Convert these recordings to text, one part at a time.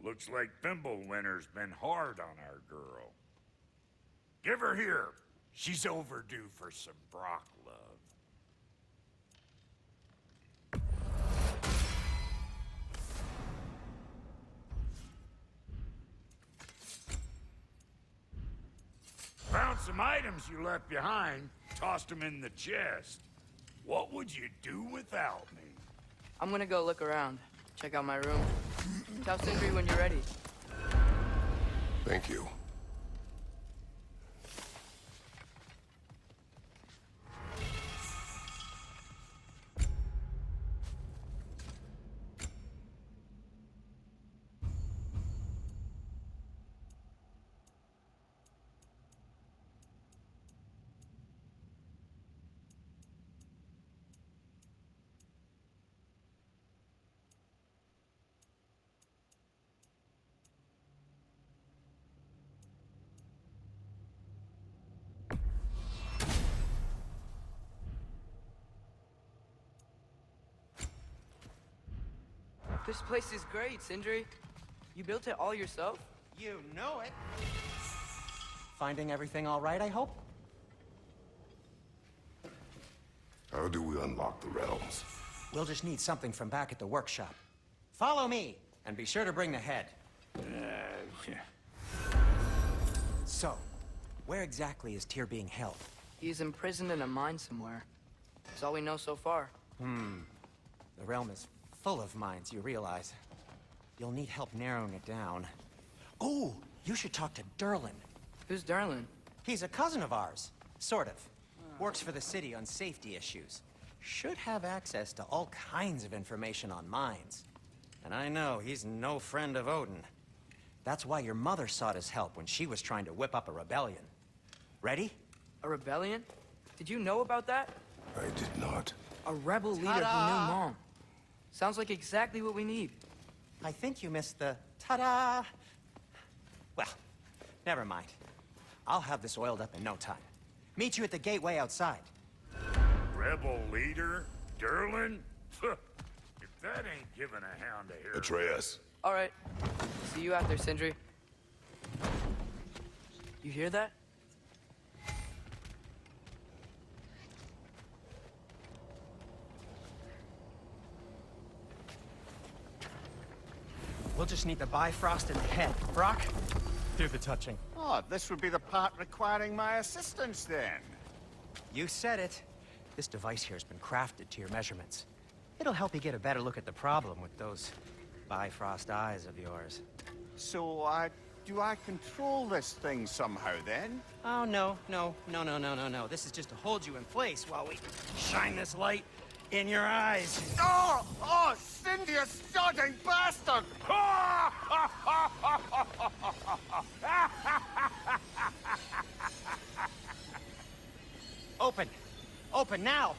Looks like Thimblewinter's been hard on our girl. Give her here. She's overdue for some Brock love. Found some items you left behind, tossed them in the chest. What would you do without me? I'm gonna go look around. Check out my room. Tell Sindri when you're ready. Thank you. This place is great, Sindri. You built it all yourself? You know it. Finding everything all right, I hope? How do we unlock the realms? We'll just need something from back at the workshop. Follow me, and be sure to bring the head. So, where exactly is Tyr being held? He's imprisoned in a mine somewhere. That's all we know so far. The realm is full of mines, you realize. You'll need help narrowing it down. Oh, you should talk to Durlin. Who's Darlin? He's a cousin of ours. Sort of. Works for the city on safety issues. Should have access to all kinds of information on mines. And I know he's no friend of Odin. That's why your mother sought his help when she was trying to whip up a rebellion. Ready? A rebellion? Did you know about that? I did not. A rebel leader who knew Mom. Sounds like exactly what we need. I think you missed the ta-da! Well, never mind. I'll have this oiled up in no time. Meet you at the gateway outside. Rebel leader? Durlin? If that ain't giving a hound a hair. Atreus. All right. See you after, Sindri. You hear that? We'll just need the Bifrost in the head. Brock, do the touching. Oh, this would be the part requiring my assistance then. You said it. This device here has been crafted to your measurements. It'll help you get a better look at the problem with those Bifrost eyes of yours. So, do I control this thing somehow then? Oh, no. This is just to hold you in place while we shine this light in your eyes. Oh, Cindy, you sodding bastard! Open! Open now!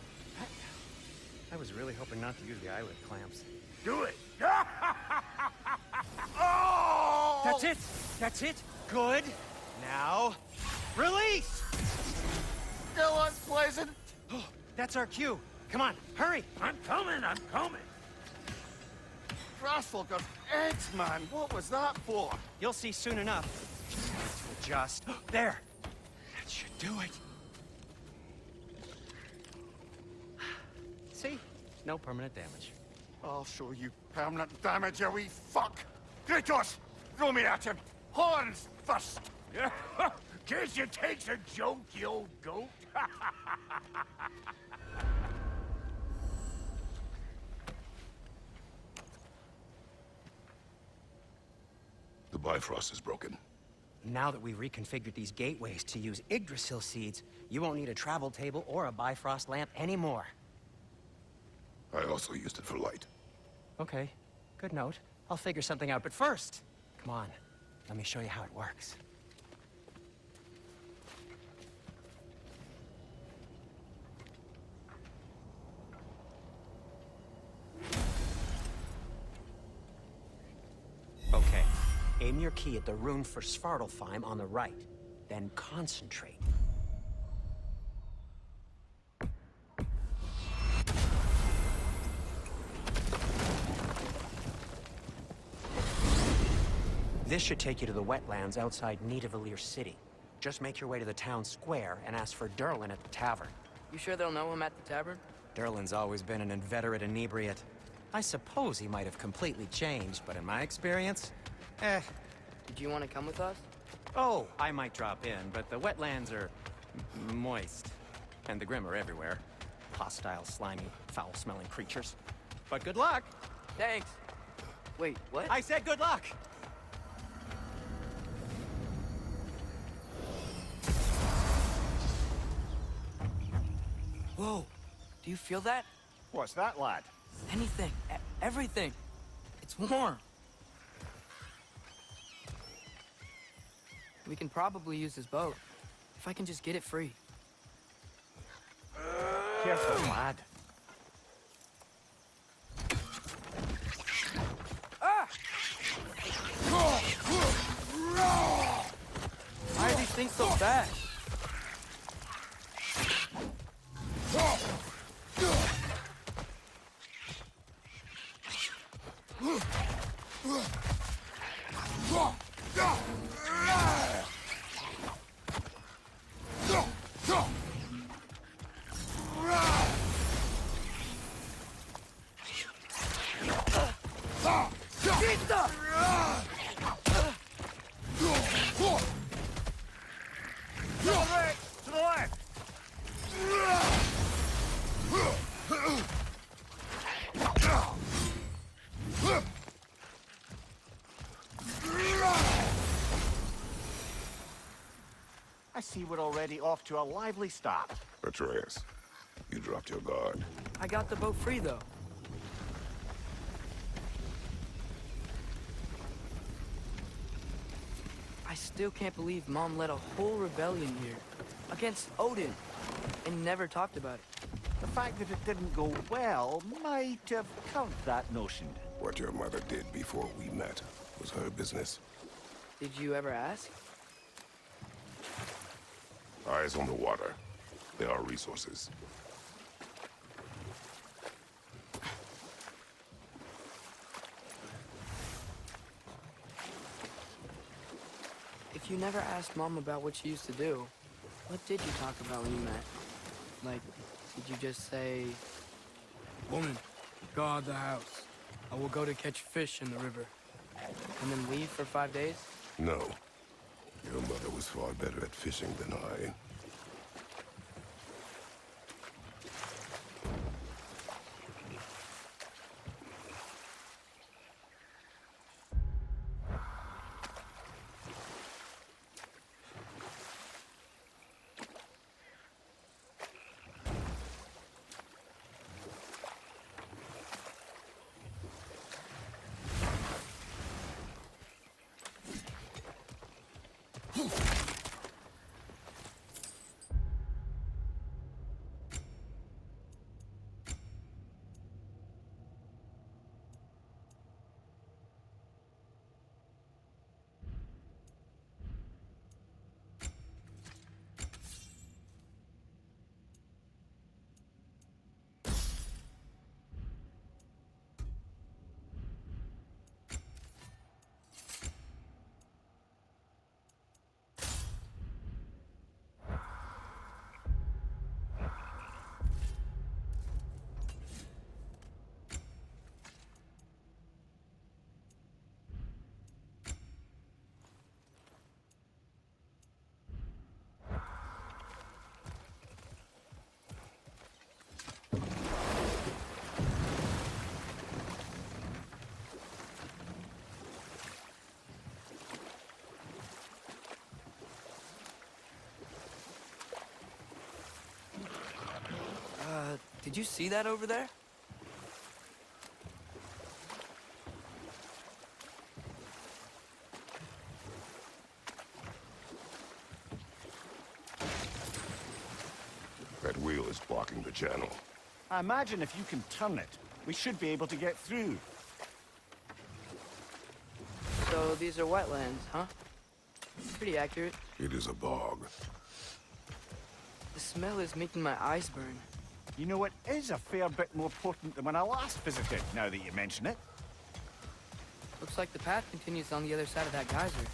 I was really hoping not to use the eyelid clamps. Do it! Oh! That's it! That's it! Good! Now, release! Still unpleasant. Oh, that's our cue. Come on, hurry! I'm coming! Frostfolk of eggs, man. What was that for? You'll see soon enough. Just there. That should do it. See? No permanent damage. I'll show you permanent damage, you wee fuck! Kratos! Throw me at him! Horns first! Yeah. Guess you takes a joke, you old goat. The Bifrost is broken. Now that we've reconfigured these gateways to use Yggdrasil seeds, you won't need a travel table or a Bifrost lamp anymore. I also used it for light. Okay, good note. I'll figure something out, but first, come on, let me show you how it works. Okay, aim your key at the rune for Svartalfheim on the right, then concentrate. This should take you to the wetlands outside Nidavellir City. Just make your way to the town square and ask for Derlin at the tavern. You sure they'll know him at the tavern? Derlin's always been an inveterate inebriate. I suppose he might have completely changed, but in my experience, Did you want to come with us? Oh, I might drop in, but the wetlands are moist. And the Grim are everywhere. Hostile, slimy, foul-smelling creatures. But good luck! Thanks. Wait, what? I said good luck! Whoa. Do you feel that? What's that, lad? Anything. Everything. It's warm. We can probably use this boat. If I can just get it free. Careful, lad. Ah! Why are these things so fast? To the left! I see we're already off to a lively start. Atreus, you dropped your guard. I got the boat free, though. I still can't believe Mom led a whole rebellion here. Against Odin. And never talked about it. The fact that it didn't go well might have covered that notion. What your mother did before we met was her business. Did you ever ask? Eyes on the water. There are resources. If you never asked Mom about what she used to do, what did you talk about when you met? Like, did you just say... Woman, guard the house. I will go to catch fish in the river. And then leave for 5 days? No. Your mother was far better at fishing than I. Did you see that over there? That wheel is blocking the channel. I imagine if you can turn it, we should be able to get through. So these are wetlands, huh? Pretty accurate. It is a bog. The smell is making my eyes burn. You know, it is a fair bit more potent than when I last visited, now that you mention it. Looks like the path continues on the other side of that geyser.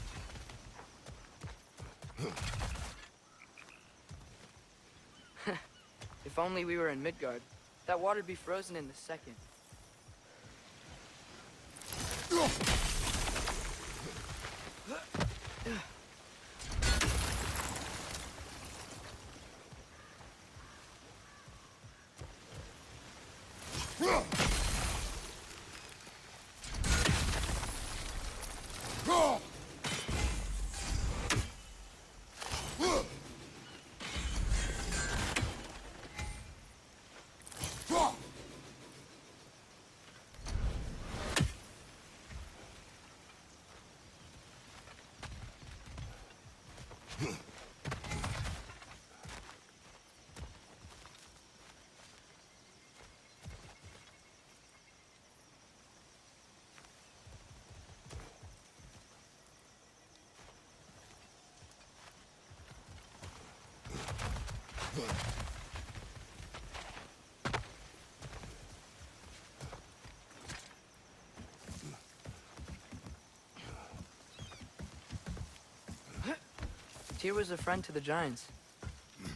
If only we were in Midgard. That water'd be frozen in a second. Tyr was a friend to the Giants.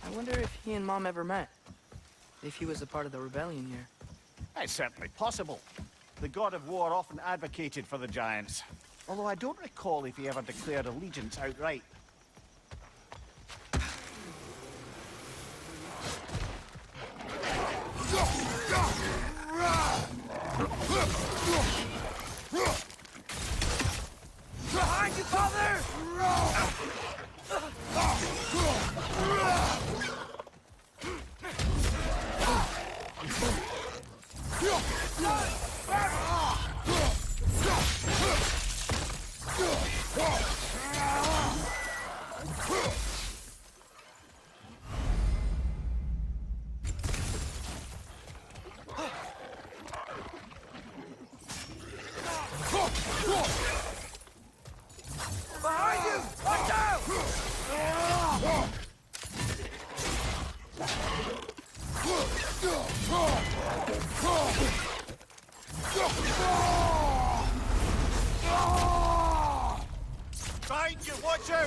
I wonder if he and Mom ever met. If he was a part of the rebellion here. It's certainly possible. The god of war often advocated for the Giants. Although I don't recall if he ever declared allegiance outright. Behind you, father! Behind you! Watch out! Behind you, watch out!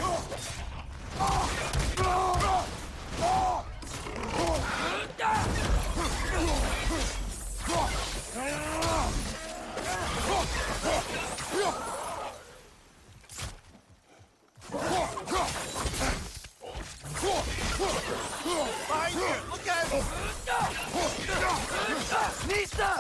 Behind you! Look out! Nista!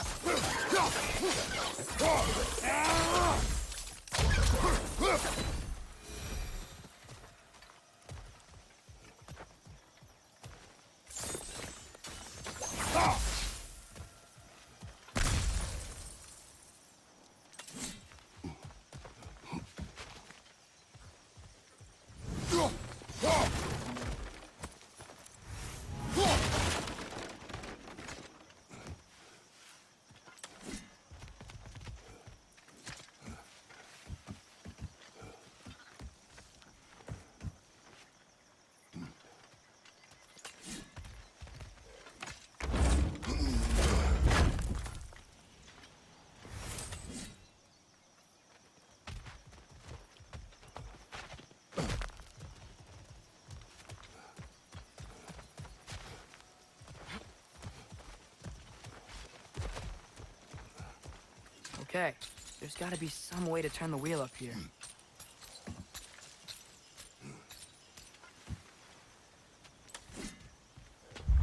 Okay, there's gotta be some way to turn the wheel up here.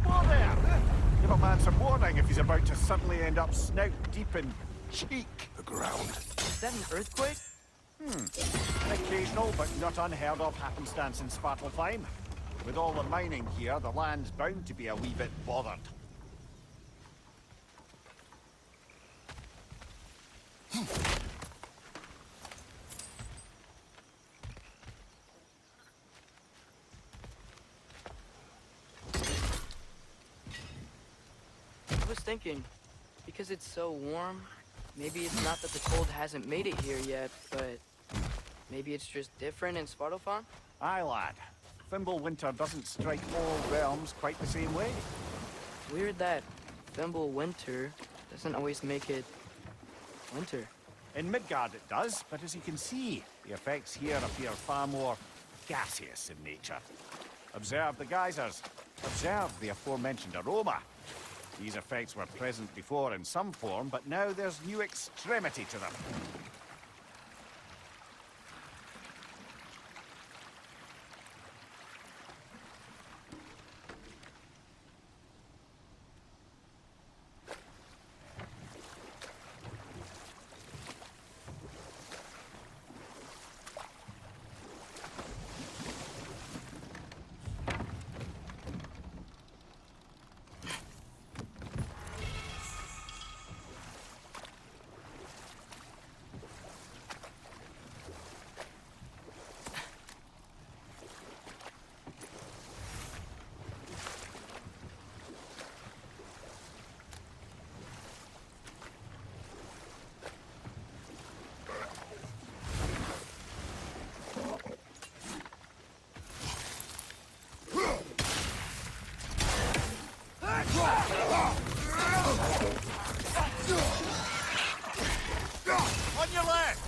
Whoa there! Give a man some warning if he's about to suddenly end up snout deep in cheek. The ground. Is that an earthquake? An occasional but not unheard of happenstance in Svartalfheim. With all the mining here, the land's bound to be a wee bit bothered. I was thinking, because it's so warm, maybe it's not that the cold hasn't made it here yet, but maybe it's just different in Svartalfheim? Aye, lad. Winter doesn't strike all realms quite the same way. Weird that Winter doesn't always make it winter. In Midgard it does, but as you can see, the effects here appear far more gaseous in nature. Observe the geysers. Observe the aforementioned aroma. These effects were present before in some form, but now there's new extremity to them. On your left!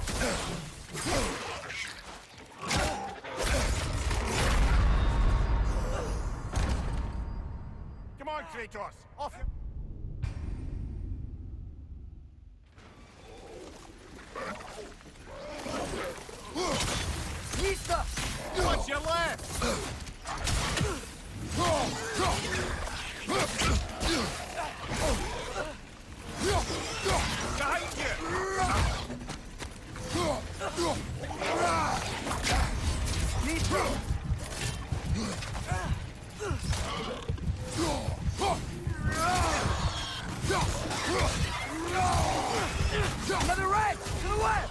Come on, Kratos! Off you... Lisa! Watch your left! Behind you! Lisa! Another right! To the left!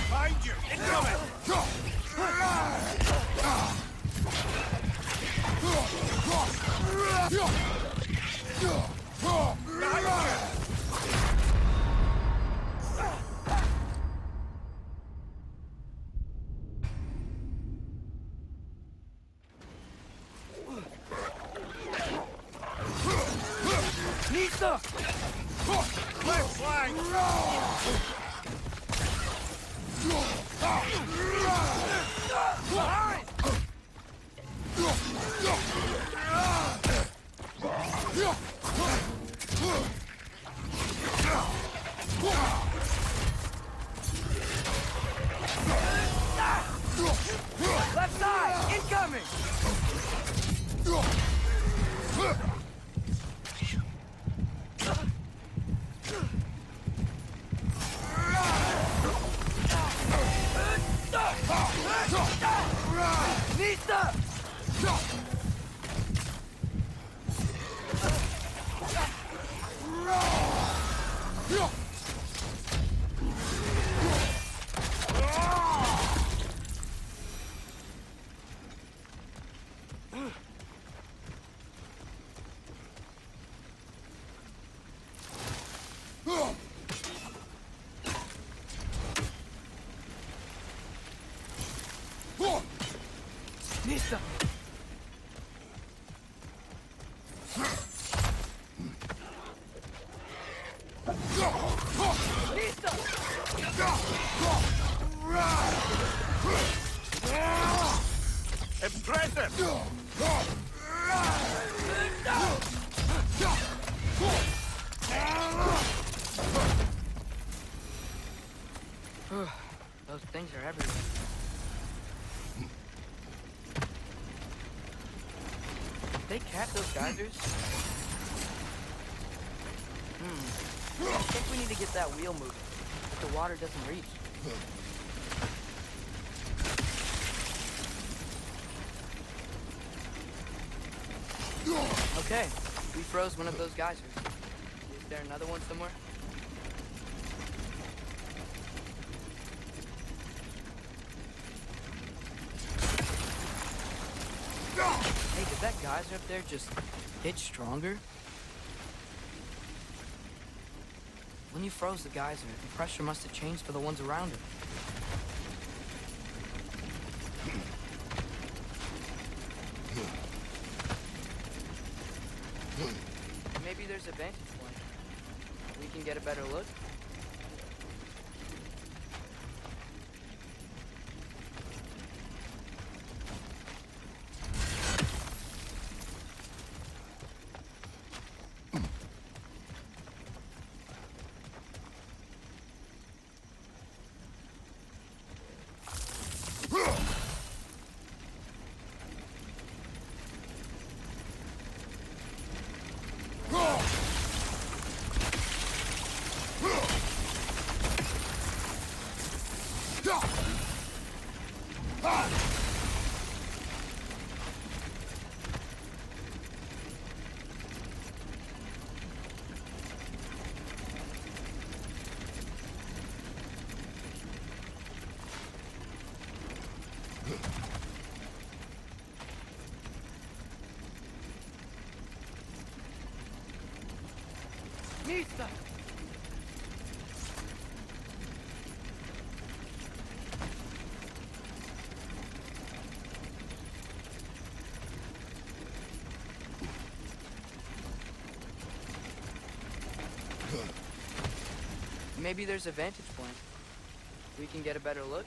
Behind you! Incoming! Lisa! Left flank! Left side! Incoming! Lisa! Lisa! Impressive! Those things are everywhere. Did they cap those geysers? I think we need to get that wheel moving, but the water doesn't reach. Okay, we froze one of those geysers. Is there another one somewhere? Hey, did that geyser up there just hit stronger? When you froze the geyser, the pressure must have changed for the ones around it. vantage point. We can get a better look. Mista! Maybe there's a vantage point. We can get a better look.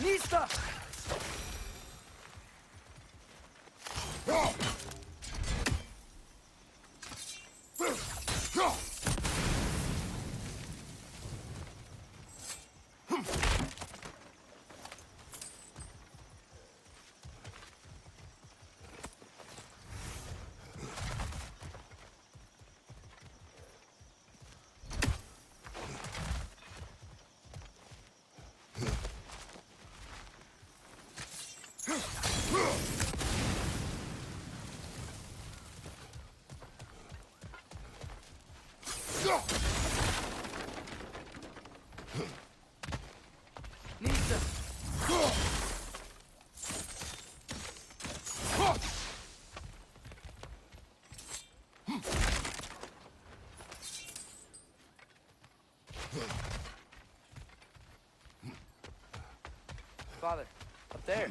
Mista! Mista! Father, up there.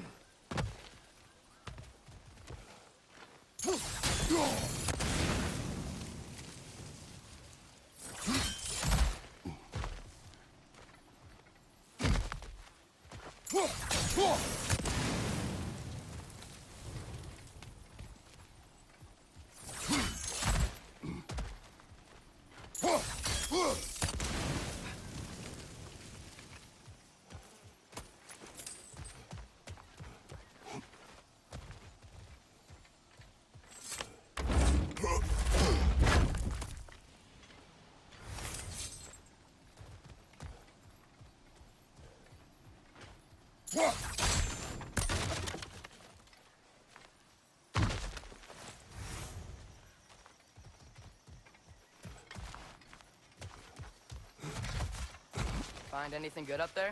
Find anything good up there?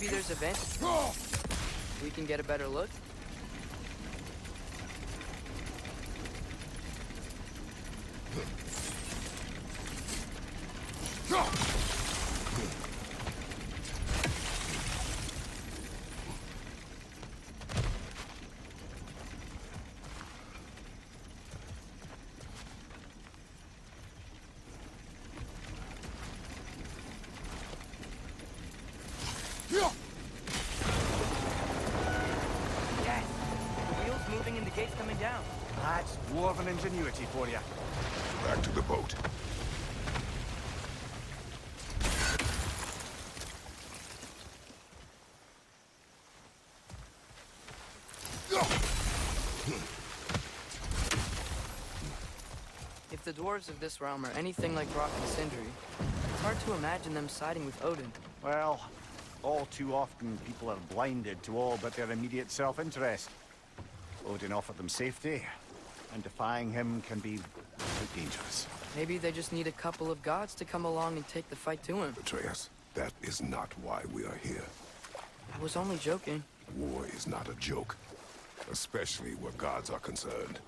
Maybe there's a vent. We can get a better look. Yes! The wheel's moving and the gate's coming down. That's dwarven ingenuity for you. Back to the boat. If the dwarves of this realm are anything like Rock and Sindri, it's hard to imagine them siding with Odin. Well, all too often people are blinded to all but their immediate self-interest. Odin offered them safety, and defying him can be quite dangerous. Maybe they just need a couple of gods to come along and take the fight to him. Atreus, that is not why we are here. I was only joking. War is not a joke, especially where gods are concerned.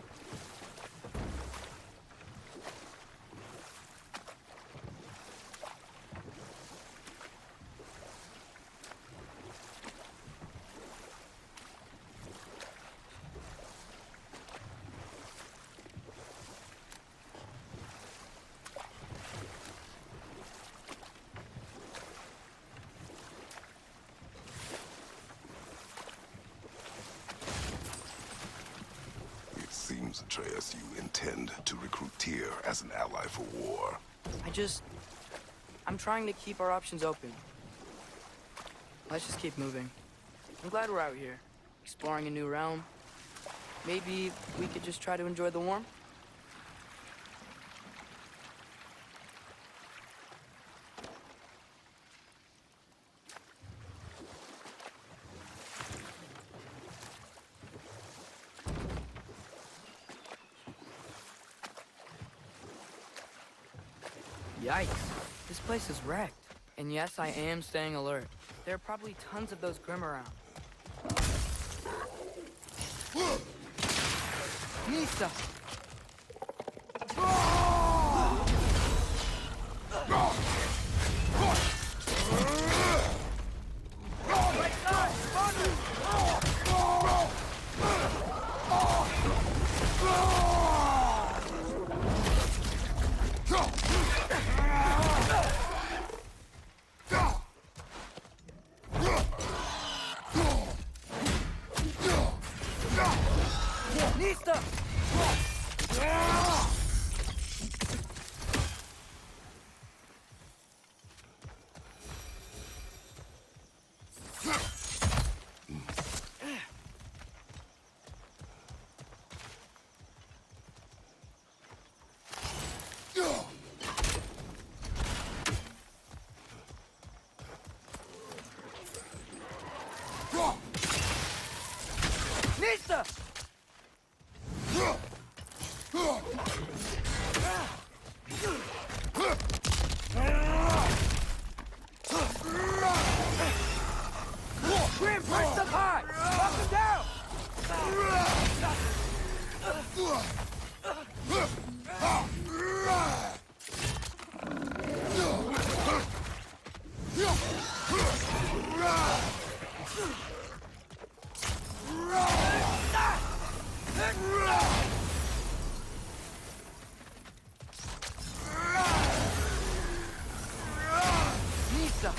It seems, Atreus, you intend to recruit Tyr as an ally for war. I'm trying to keep our options open. Let's just keep moving. I'm glad we're out here, exploring a new realm. Maybe we could just try to enjoy the warmth? Yikes. This place is wrecked. And yes, I am staying alert. There are probably tons of those Grim around. Nista! Nista! Nista! Grim, press up high! Knock him down! Nista!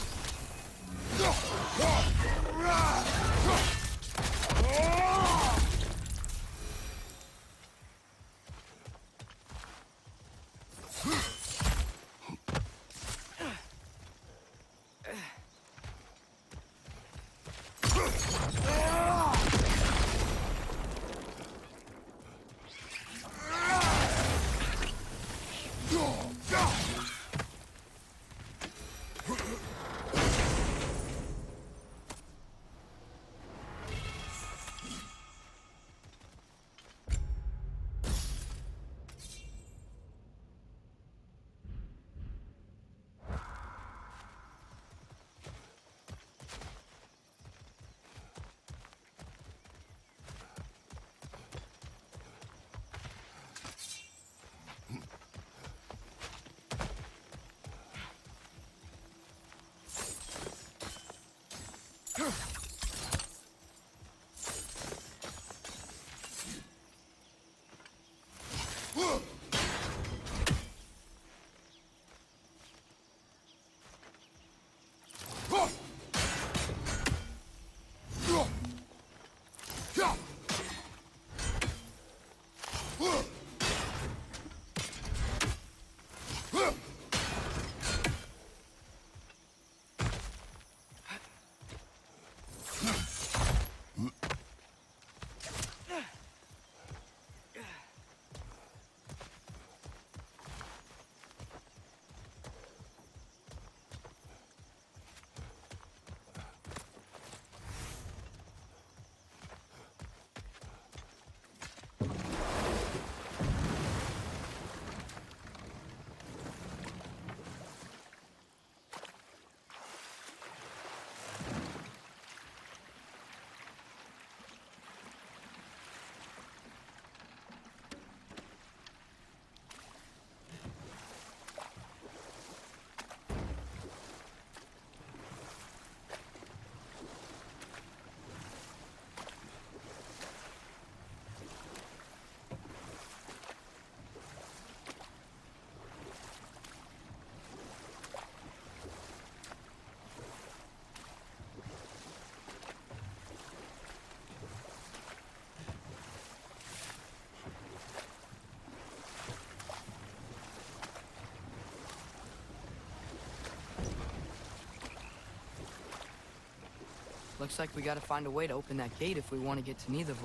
Looks like we gotta find a way to open that gate if we want to get to Nidavellir.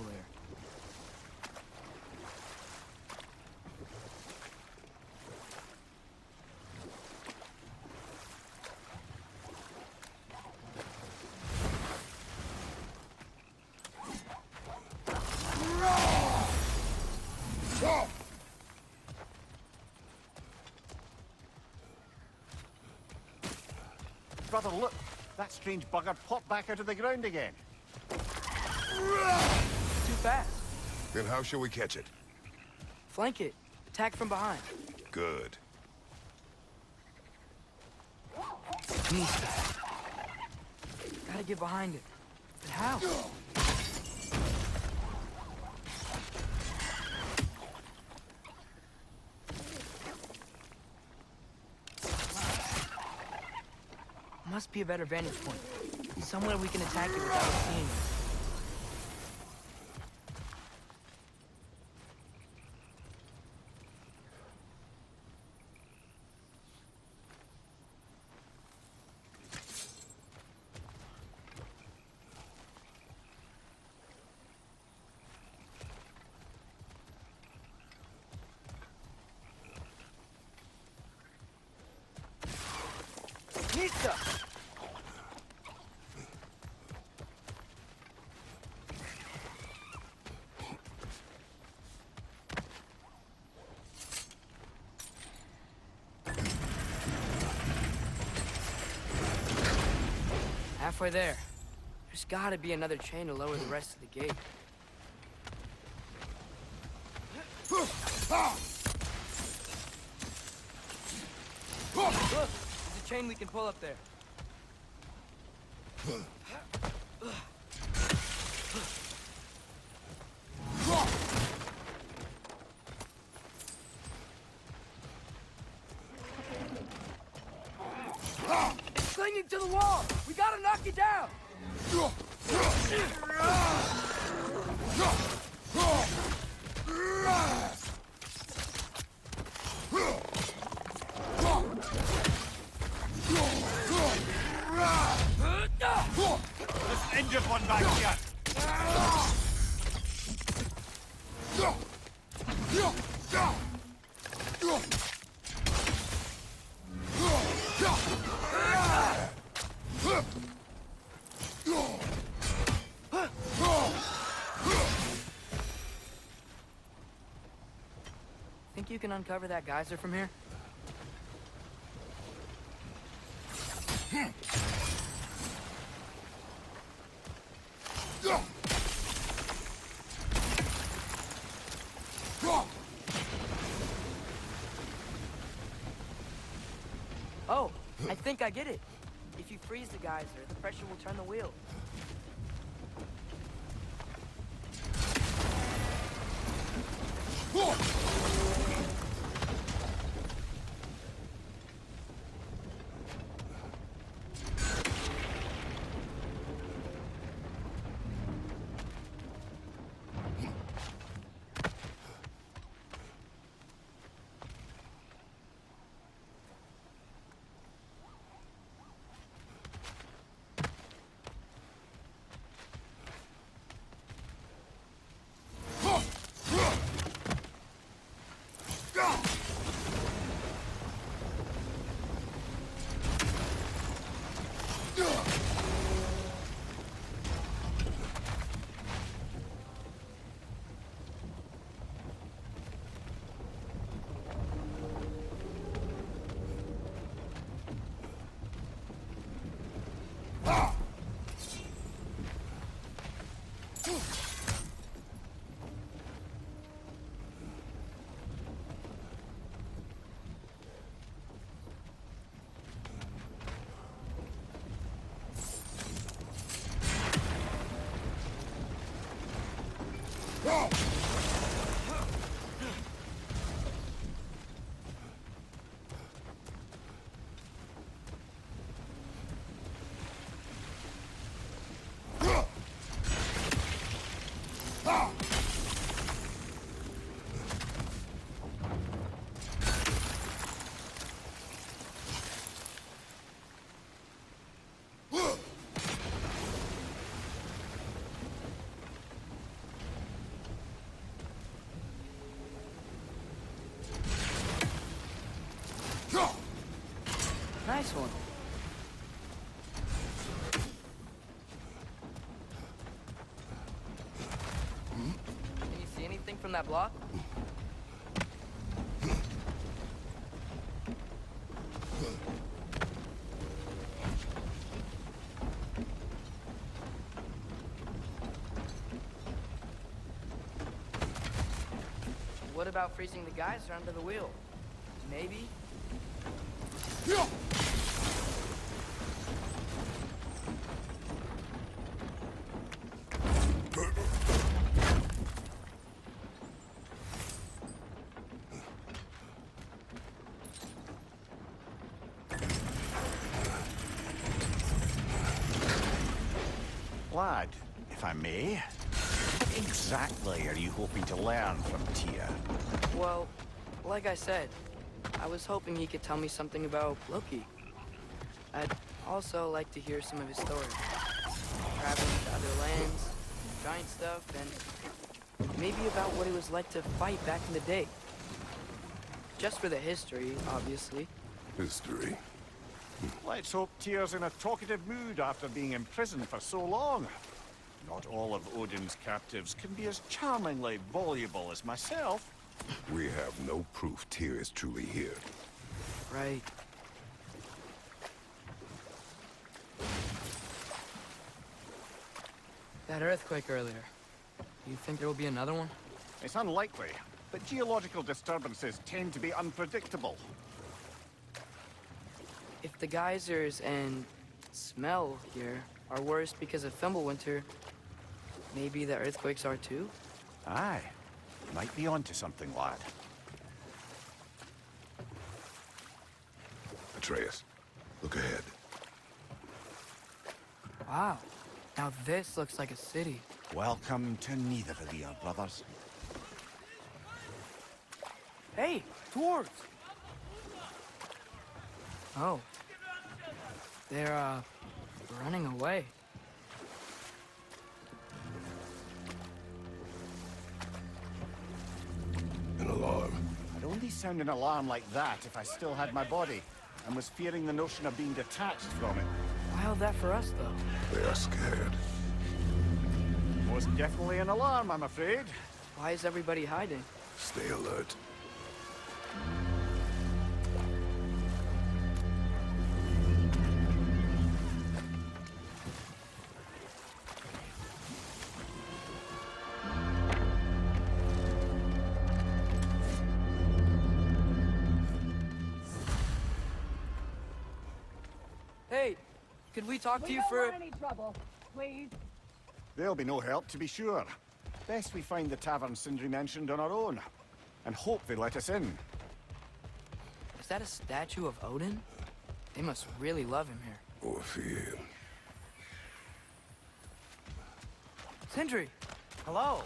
Brother, look! That strange bugger popped back out of the ground again. Too fast. Then how shall we catch it? Flank it. Attack from behind. Good. Mista. Gotta get behind it. But how? Must be a better vantage point. Somewhere we can attack it without it seeing us. Nista! Halfway there. There's gotta be another chain to lower the rest of the gate. Look! There's a chain we can pull up there. Clinging to the wall! We gotta knock it down! There's an injured one back here. Think you can uncover that geyser from here? Oh, I think I get it. If you freeze the geyser, the pressure will turn the wheel. Nice one. Can you see anything from that block? What about freezing the geyser under the wheel? Maybe? Lad, if I may, what exactly are you hoping to learn from Tyr? Well, like I said, I was hoping he could tell me something about Loki. I'd also like to hear some of his stories. Traveling to other lands, giant stuff, and maybe about what it was like to fight back in the day. Just for the history, obviously. History. Let's hope Tyr's in a talkative mood after being imprisoned for so long. Not all of Odin's captives can be as charmingly voluble as myself. We have no proof Tyr is truly here. Right. That earthquake earlier. You think there will be another one? It's unlikely, but geological disturbances tend to be unpredictable. If the geysers and smell here are worse because of Fimbulwinter, maybe the earthquakes are too? Aye. Might be onto something, lad. Atreus, look ahead. Wow. Now this looks like a city. Welcome to neither of the brothers. Hey, dwarves! Oh. They're, running away. An alarm. I'd only sound an alarm like that if I still had my body, and was fearing the notion of being detached from it. Wild that for us, though. They are scared. Was definitely an alarm, I'm afraid. Why is everybody hiding? Stay alert. Hey, could we talk to We you don't for... want any trouble, please. There'll be no help, to be sure. Best we find the tavern Sindri mentioned on our own, and hope they let us in. Is that a statue of Odin? They must really love him here. Or fear. Sindri! Hello.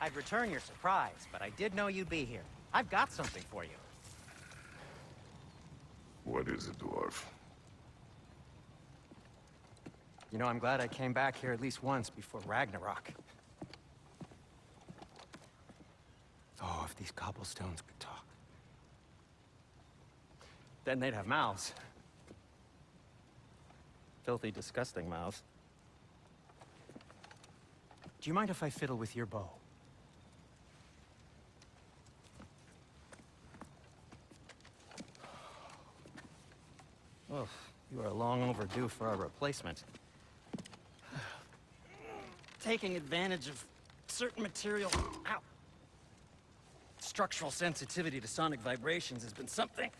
I'd return your surprise, but I did know you'd be here. I've got something for you. What is it, dwarf? You know, I'm glad I came back here at least once before Ragnarok. Oh, if these cobblestones could talk. Then they'd have mouths. Filthy, disgusting mouths. Do you mind if I fiddle with your bow? Oh, you are long overdue for a replacement. Taking advantage of certain material... Ow! Structural sensitivity to sonic vibrations has been something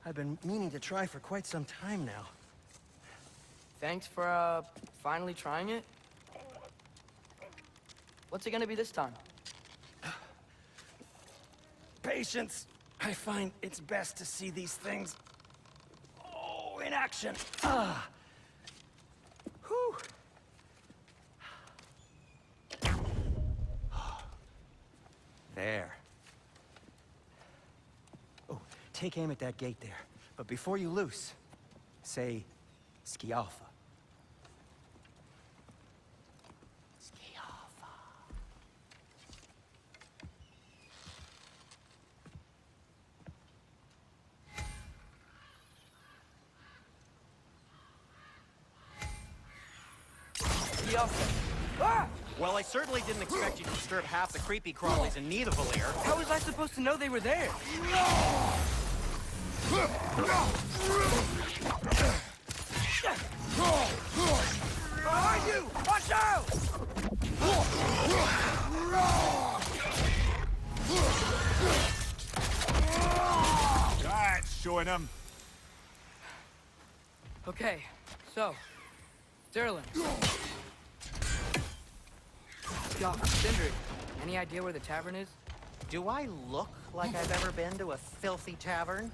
I've been meaning to try for quite some time now. Thanks for, finally trying it. What's it gonna be this time? Patience. I find it's best to see these things... Oh, in action. Whew. There. Oh, take aim at that gate there. But before you loose, say, Skialfa. Skialfa. offset. Ah! Well, I certainly didn't expect you to disturb half the creepy crawlies in need of a lair. How was I supposed to know they were there? Behind you! Watch out! That's showing him. Okay, so, Sterling. Yo, Sindri, any idea where the tavern is? Do I look like I've ever been to a filthy tavern?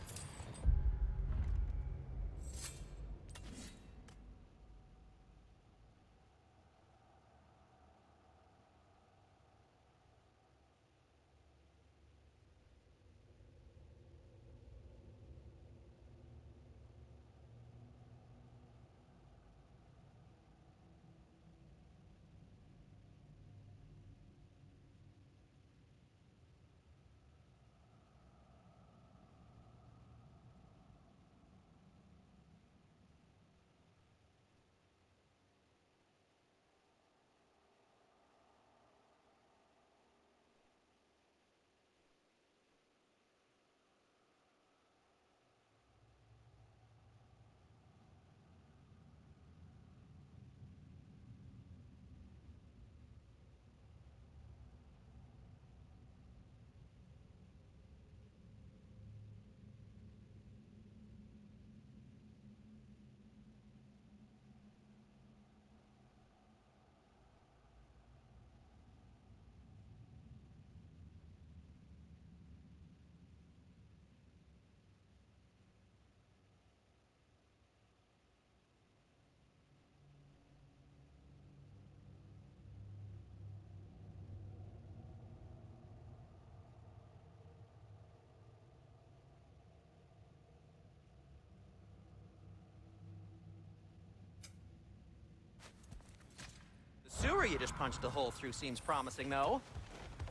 The sewer you just punched a hole through seems promising, though.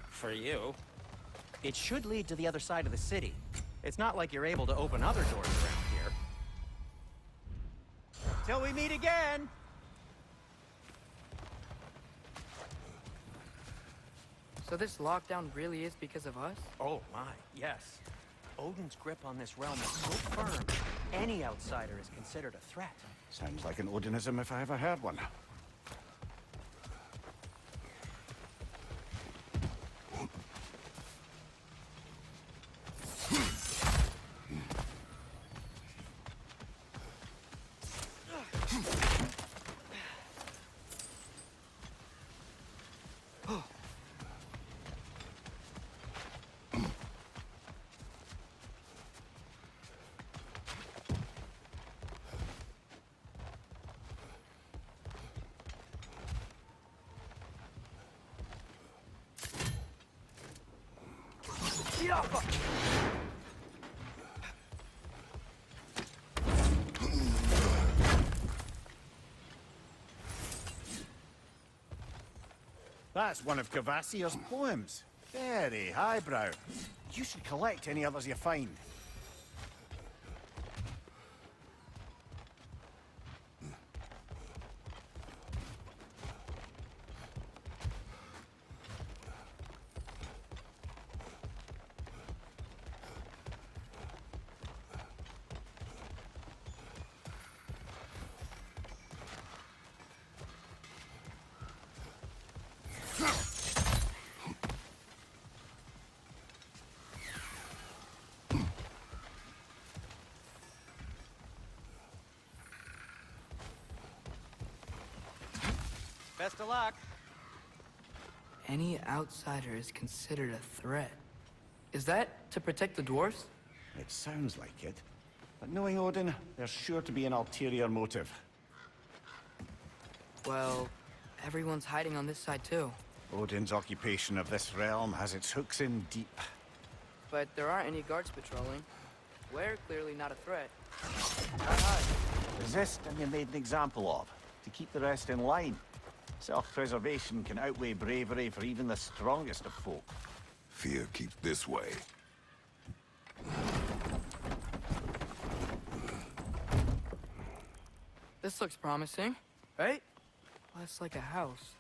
For you. It should lead to the other side of the city. It's not like you're able to open other doors around here. Till we meet again! So this lockdown really is because of us? Oh my, yes. Odin's grip on this realm is so firm, any outsider is considered a threat. Sounds like an Odinism if I ever heard one. That's one of Cavassier's poems. Very highbrow. You should collect any others you find. Best of luck. Any outsider is considered a threat. Is that to protect the dwarves? It sounds like it. But knowing Odin, there's sure to be an ulterior motive. Well, everyone's hiding on this side too. Odin's occupation of this realm has its hooks in deep. But there aren't any guards patrolling. We're clearly not a threat. Resist and you're made an example of, to keep the rest in line. Self-preservation can outweigh bravery for even the strongest of folk. Fear keeps this way. This looks promising, right? That's like a house.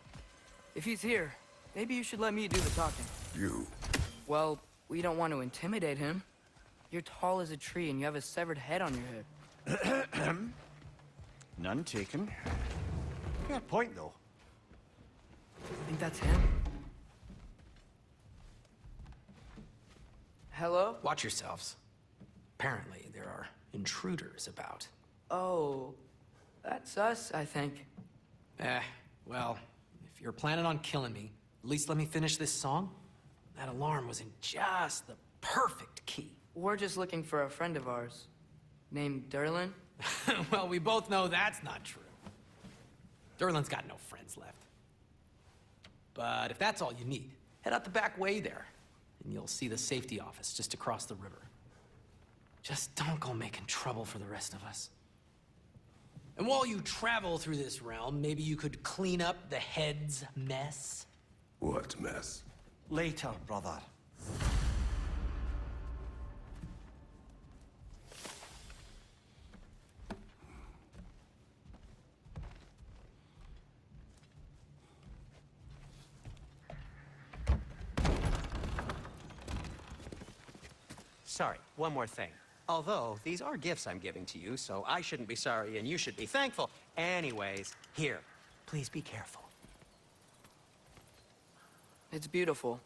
If he's here, maybe you should let me do the talking. You. Well, we don't want to intimidate him. You're tall as a tree and you have a severed head on your head. None taken. Fair point, though. Think that's him? Hello? Watch yourselves. Apparently, there are intruders about. Oh, that's us, I think. Well, if you're planning on killing me, at least let me finish this song. That alarm was in just the perfect key. We're just looking for a friend of ours, named Derlin. Well, we both know that's not true. Derlin's got no friends left. But if that's all you need, head out the back way there, and you'll see the safety office just across the river. Just don't go making trouble for the rest of us. And while you travel through this realm, maybe you could clean up the head's mess? What mess? Later, brother. Sorry, one more thing. Although, these are gifts I'm giving to you, so I shouldn't be sorry and you should be thankful. Anyways, here, please be careful. It's beautiful.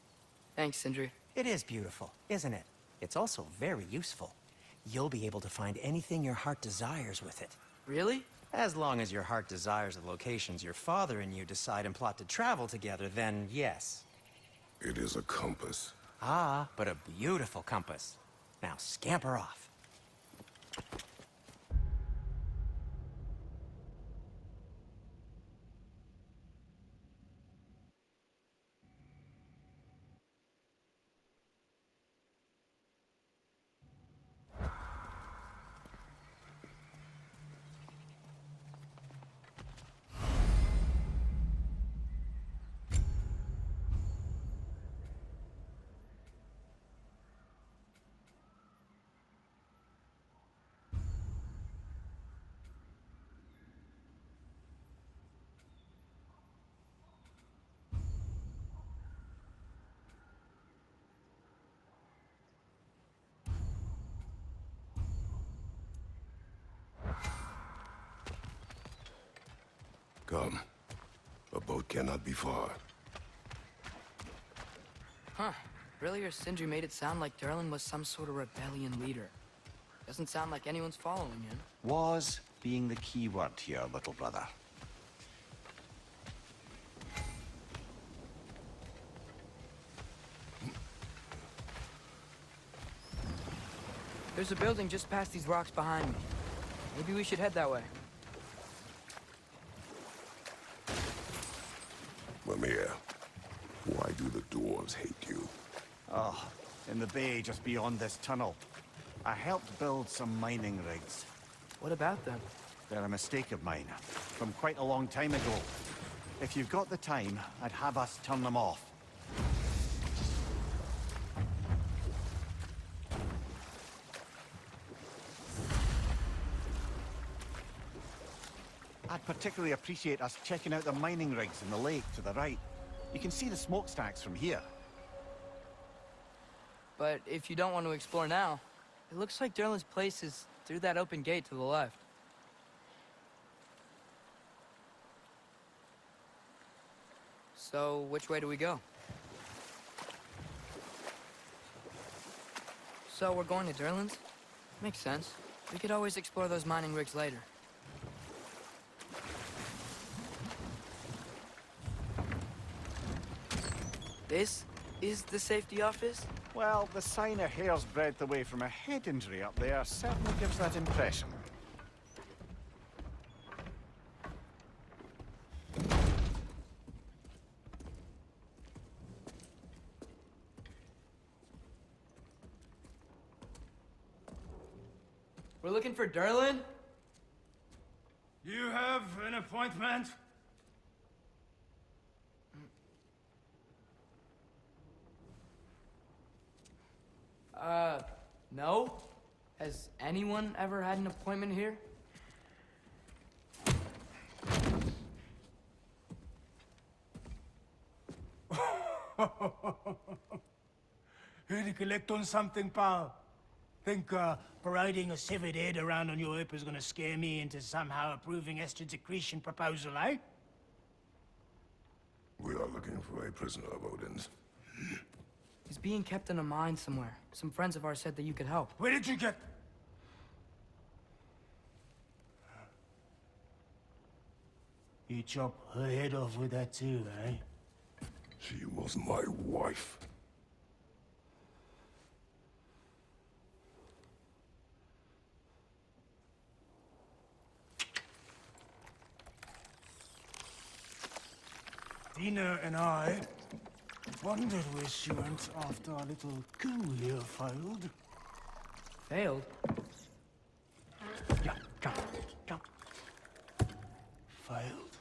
Thanks, Sindri. It is beautiful, isn't it? It's also very useful. You'll be able to find anything your heart desires with it. Really? As long as your heart desires the locations your father and you decide and plot to travel together, then yes. It is a compass. Ah, but a beautiful compass. Now scamper off. Come. A boat cannot be far. Huh. Earlier, Sindri made it sound like Derlin was some sort of rebellion leader. Doesn't sound like anyone's following him. Was being the key word here, little brother. There's a building just past these rocks behind me. Maybe we should head that way. Mimir, why do the dwarves hate you? Oh, in the bay just beyond this tunnel. I helped build some mining rigs. What about them? They're a mistake of mine, from quite a long time ago. If you've got the time, I'd have us turn them off. I'd particularly appreciate us checking out the mining rigs in the lake to the right. You can see the smokestacks from here. But if you don't want to explore now, it looks like Derlin's place is through that open gate to the left. So, which way do we go? So, we're going to Derlin's? Makes sense. We could always explore those mining rigs later. This is the safety office? Well, the sign a hair's breadth away from a head injury up there certainly gives that impression. We're looking for Derlin? You have an appointment? No? Has anyone ever had an appointment here? Here to collect on something, pal? Think parading a severed head around on your hip is gonna scare me into somehow approving Esther's accretion proposal, eh? We are looking for a prisoner of Odin's. He's being kept in a mine somewhere. Some friends of ours said that you could help. Where did you get... You chop her head off with that too, eh? She was my wife. Dina and I wondered where she went after our little coup here failed. Failed? Yeah, jump, jump. Failed.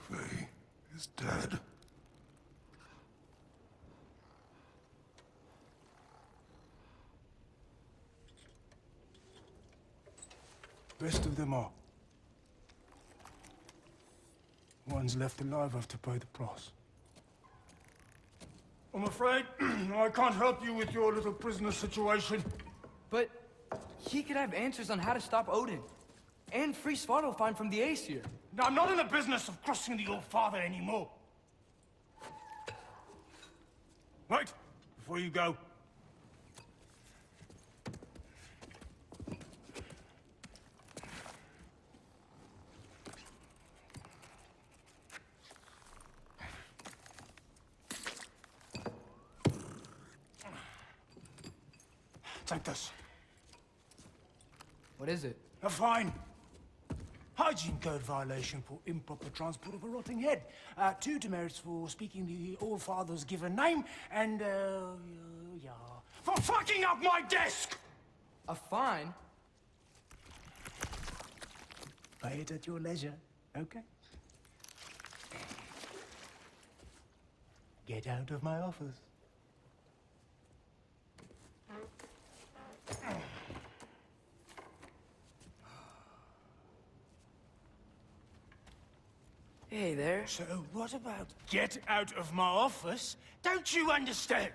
Faye is dead. Rest of them are. Ones left alive have to pay the price. I'm afraid I can't help you with your little prisoner situation. But he could have answers on how to stop Odin. And free Svartalfheim from the Aesir. Now, I'm not in the business of crossing the old father anymore. Right, before you go. Take this. What is it? A fine. Hygiene code violation for improper transport of a rotting head. 2 demerits for speaking the All-Father's given name, and, yeah... for fucking up my desk! A fine? Pay it at your leisure, okay? Get out of my office. Hey there. So what about get out of my office? Don't you understand?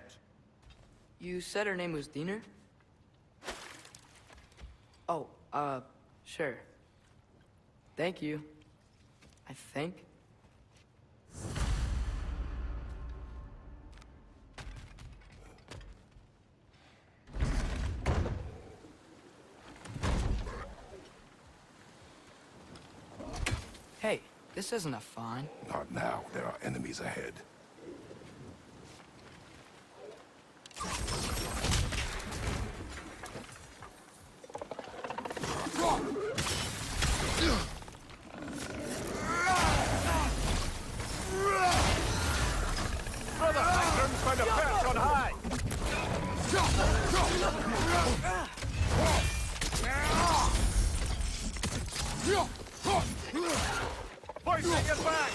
You said her name was Diener? Oh, sure. Thank you. I think. Hey, this isn't a fine. Not now. There are enemies ahead. Brother Hagrim's found a perch on high! Boys, take it back!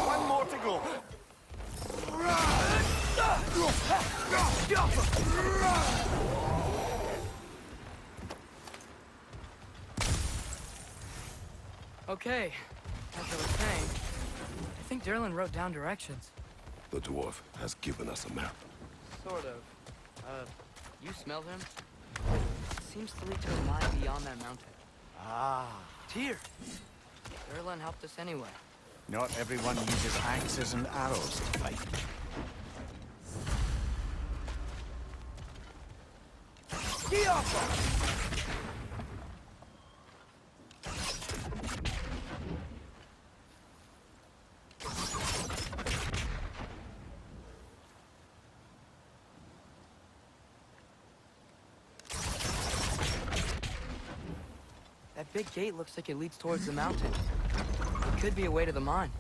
One more to go. Okay, as I was saying, I think Derlin wrote down directions. The dwarf has given us a map. Sort of. You smell him? Seems to lead to a mine beyond that mountain. Ah, Tyr! Derlin helped us anyway. not everyone uses axes and arrows to fight. That big gate looks like it leads towards the mountain. It could be a way to the mine.